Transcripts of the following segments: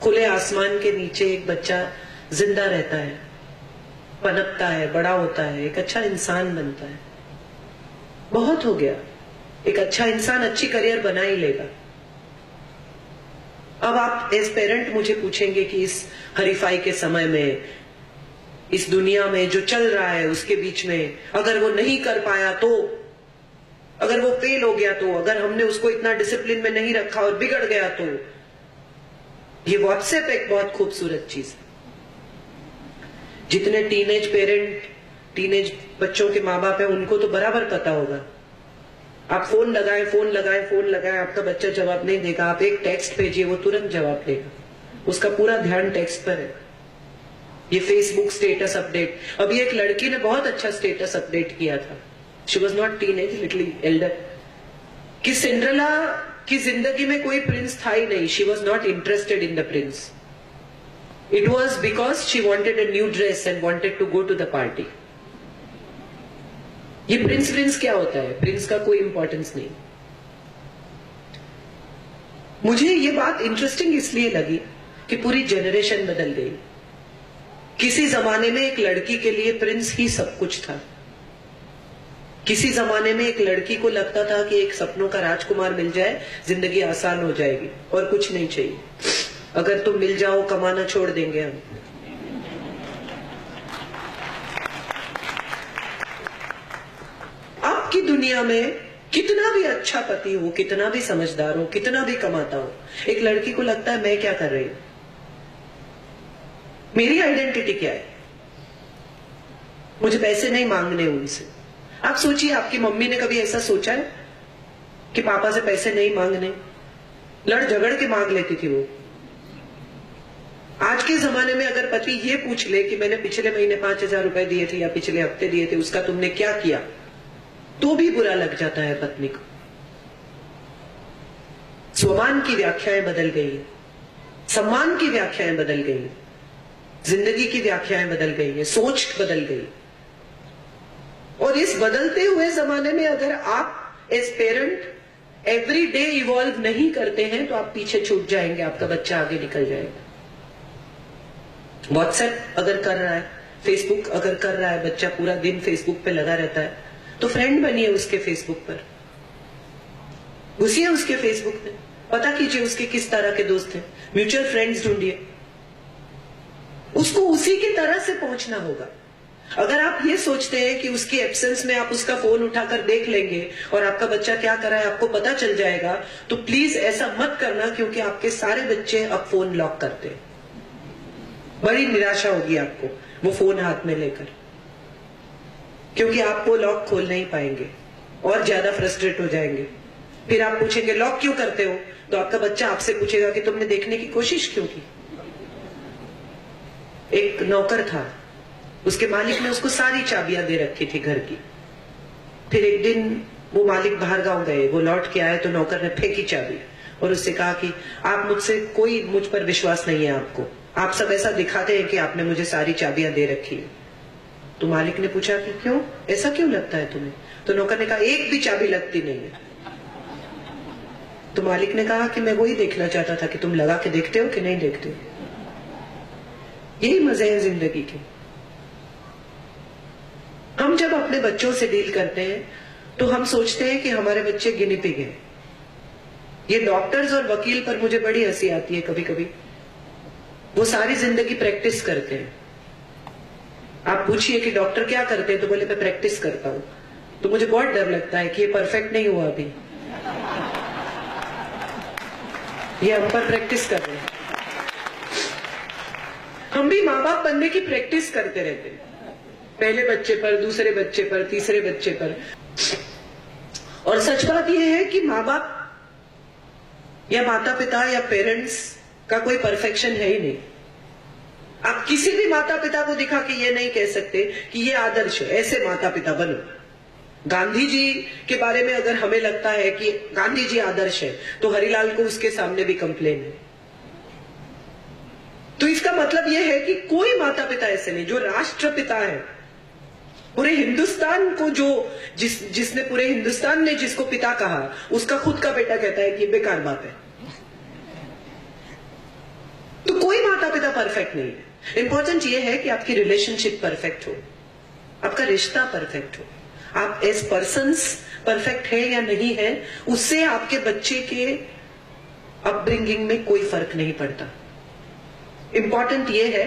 खुले आसमान के नीचे एक बच्चा जिंदा रहता है, पनपता है, बड़ा होता है, एक अच्छा इंसान बनता है। बहुत हो गया, एक अच्छा इंसान अच्छी करियर बना ही लेगा। अब आप एज पेरेंट मुझे पूछेंगे कि इस हरीफाई के समय में, इस दुनिया में जो चल रहा है उसके बीच में, अगर वो नहीं कर पाया तो, अगर वो फेल हो गया तो, अगर हमने उसको इतना डिसिप्लिन में नहीं रखा और बिगड़ गया तो, ये व्हाट्सएप एक बहुत खूबसूरत चीज है। जितने टीनेज पेरेंट, टीनेज बच्चों के माँ बाप है, उनको तो बराबर पता होगा। आप फोन लगाएं, फोन लगाएं, फोन लगाएं, आपका बच्चा जवाब नहीं देगा। आप एक टेक्स्ट भेजिए, वो तुरंत जवाब देगा। उसका पूरा ध्यान टेक्स्ट पर है। ये फेसबुक स्टेटस अपडेट, अभी एक लड़की ने बहुत अच्छा स्टेटस अपडेट किया था। She was not teenage, little Elder, कि सिंड्रेला की जिंदगी में कोई प्रिंस था ही नहीं। She was not interested in the Prince. It was because she wanted a new dress and wanted to go to the party. ये प्रिंस क्या होता है? प्रिंस का कोई इंपॉर्टेंस नहीं। मुझे ये बात इंटरेस्टिंग इसलिए लगी कि पूरी जनरेशन बदल गई। किसी जमाने में एक लड़की के लिए प्रिंस ही सब कुछ था। किसी जमाने में एक लड़की को लगता था कि एक सपनों का राजकुमार मिल जाए, जिंदगी आसान हो जाएगी और कुछ नहीं चाहिए। अगर तुम मिल जाओ, कमाना छोड़ देंगे हम। आपकी दुनिया में कितना भी अच्छा पति हो, कितना भी समझदार हो, कितना भी कमाता हो, एक लड़की को लगता है मैं क्या कर रही हूं, मेरी आइडेंटिटी क्या है, मुझे पैसे नहीं मांगने उनसे। आप सोचिए, आपकी मम्मी ने कभी ऐसा सोचा है कि पापा से पैसे नहीं मांगने? लड़ झगड़ के मांग लेती थी वो। आज के जमाने में अगर पति ये पूछ ले कि मैंने पिछले महीने 5,000 रुपए दिए थे या पिछले हफ्ते दिए थे, उसका तुमने क्या किया, तो भी बुरा लग जाता है पत्नी को। स्वमान की व्याख्याएं बदल गई, सम्मान की व्याख्याएं बदल गई, जिंदगी की व्याख्याएं बदल गई है, सोच बदल गई। और इस बदलते हुए जमाने में अगर आप as parent every day evolve नहीं करते हैं तो आप पीछे छूट जाएंगे, आपका बच्चा आगे निकल जाएगा। व्हाट्सएप अगर कर रहा है, फेसबुक अगर कर रहा है, बच्चा पूरा दिन फेसबुक पे लगा रहता है, तो फ्रेंड बनिए उसके फेसबुक पर, घुसिए उसके फेसबुक में, पता कीजिए उसके किस तरह के दोस्त हैं, म्यूचुअल फ्रेंड्स ढूंढिए। उसको उसी की तरह से पहुंचना होगा। अगर आप ये सोचते हैं कि उसकी एब्सेंस में आप उसका फोन उठाकर देख लेंगे और आपका बच्चा क्या कर रहा है आपको पता चल जाएगा, तो प्लीज ऐसा मत करना, क्योंकि आपके सारे बच्चे अब फोन लॉक करते हैं। बड़ी निराशा होगी आपको वो फोन हाथ में लेकर, क्योंकि आप वो लॉक खोल नहीं पाएंगे और ज्यादा फ्रस्ट्रेट हो जाएंगे। फिर आप पूछेंगे लॉक क्यों करते हो, तो आपका बच्चा आपसे पूछेगा कि तुमने देखने की कोशिश क्यों की। एक नौकर था, उसके मालिक ने उसको सारी चाबियां दे रखी थी घर की। फिर एक दिन वो मालिक बाहर गांव गए, वो लौट के आए तो नौकर ने फेंकी चाबी और उससे कहा कि आप मुझसे, कोई मुझ पर विश्वास नहीं है आपको, आप सब ऐसा दिखाते हैं कि आपने मुझे सारी चाबियां दे रखी है। तो मालिक ने पूछा कि क्यों, ऐसा क्यों लगता है तुम्हें? तो नौकर ने कहा एक भी चाबी लगती नहीं है। तो मालिक ने कहा कि मैं वही देखना चाहता था कि तुम लगा के देखते हो कि नहीं देखते हो। यही मजे हैं जिंदगी के। हम जब अपने बच्चों से डील करते हैं तो हम सोचते हैं कि हमारे बच्चे गिनी पिग हैं। ये डॉक्टर्स और वकील पर मुझे बड़ी हंसी आती है कभी कभी। वो सारी जिंदगी प्रैक्टिस करते हैं। आप पूछिए कि डॉक्टर क्या करते हैं, तो बोले मैं प्रैक्टिस करता हूं। तो मुझे बहुत डर लगता है कि ये परफेक्ट नहीं हुआ अभी, ये हम पर प्रैक्टिस कर रहे हैं। हम भी माँ बाप बनने की प्रैक्टिस करते रहते हैं, पहले बच्चे पर, दूसरे बच्चे पर, तीसरे बच्चे पर। और सच बात यह है कि माँ बाप या माता पिता या पेरेंट्स का कोई परफेक्शन है ही नहीं। आप किसी भी माता पिता को दिखा के ये नहीं कह सकते कि ये आदर्श है, ऐसे माता पिता बनो। गांधी जी के बारे में अगर हमें लगता है कि गांधी जी आदर्श है, तो हरिलाल को उसके सामने भी कंप्लेन है। तो इसका मतलब यह है कि कोई माता पिता ऐसे नहीं। जो राष्ट्रपिता है, पूरे हिंदुस्तान को जिसने पूरे हिंदुस्तान ने जिसको पिता कहा, उसका खुद का बेटा कहता है कि बेकार बात है। तो ज्यादा परफेक्ट नहीं है। इंपॉर्टेंट ये है कि आपकी रिलेशनशिप परफेक्ट हो, आपका रिश्ता परफेक्ट हो, आप एज पर्सन्स परफेक्ट है या नहीं है, उससे आपके बच्चे के अपब्रिंगिंग में कोई फर्क नहीं पड़ता। इंपॉर्टेंट ये है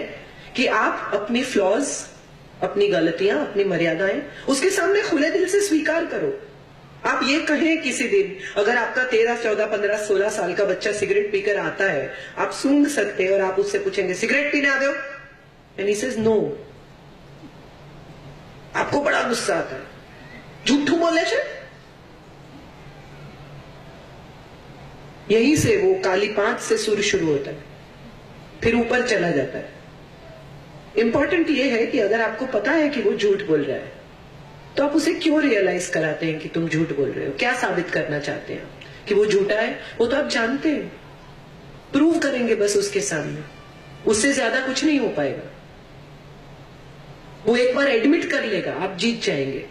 कि आप अपनी फ्लॉज, अपनी गलतियां, अपनी मर्यादाएं उसके सामने खुले दिल से स्वीकार करो। आप ये कहें किसी दिन, अगर आपका 13, 14, 15, 16 साल का बच्चा सिगरेट पीकर आता है, आप सूंघ सकते हैं और आप उससे पूछेंगे सिगरेट पीने आ दो, एंड ही सेज नो। आपको बड़ा गुस्सा आता है, झूठू बोले छे। यहीं से वो काली 5 से सुर शुरू होता है, फिर ऊपर चला जाता है। इंपॉर्टेंट ये है कि अगर आपको पता है कि वो झूठ बोल रहा है, तो आप उसे क्यों रियलाइज कराते हैं कि तुम झूठ बोल रहे हो? क्या साबित करना चाहते हैं कि वो झूठा है? वो तो आप जानते हैं, प्रूव करेंगे बस उसके सामने, उससे ज्यादा कुछ नहीं हो पाएगा। वो एक बार एडमिट कर लेगा, आप जीत जाएंगे,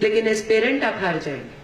लेकिन एज पेरेंट आप हार जाएंगे।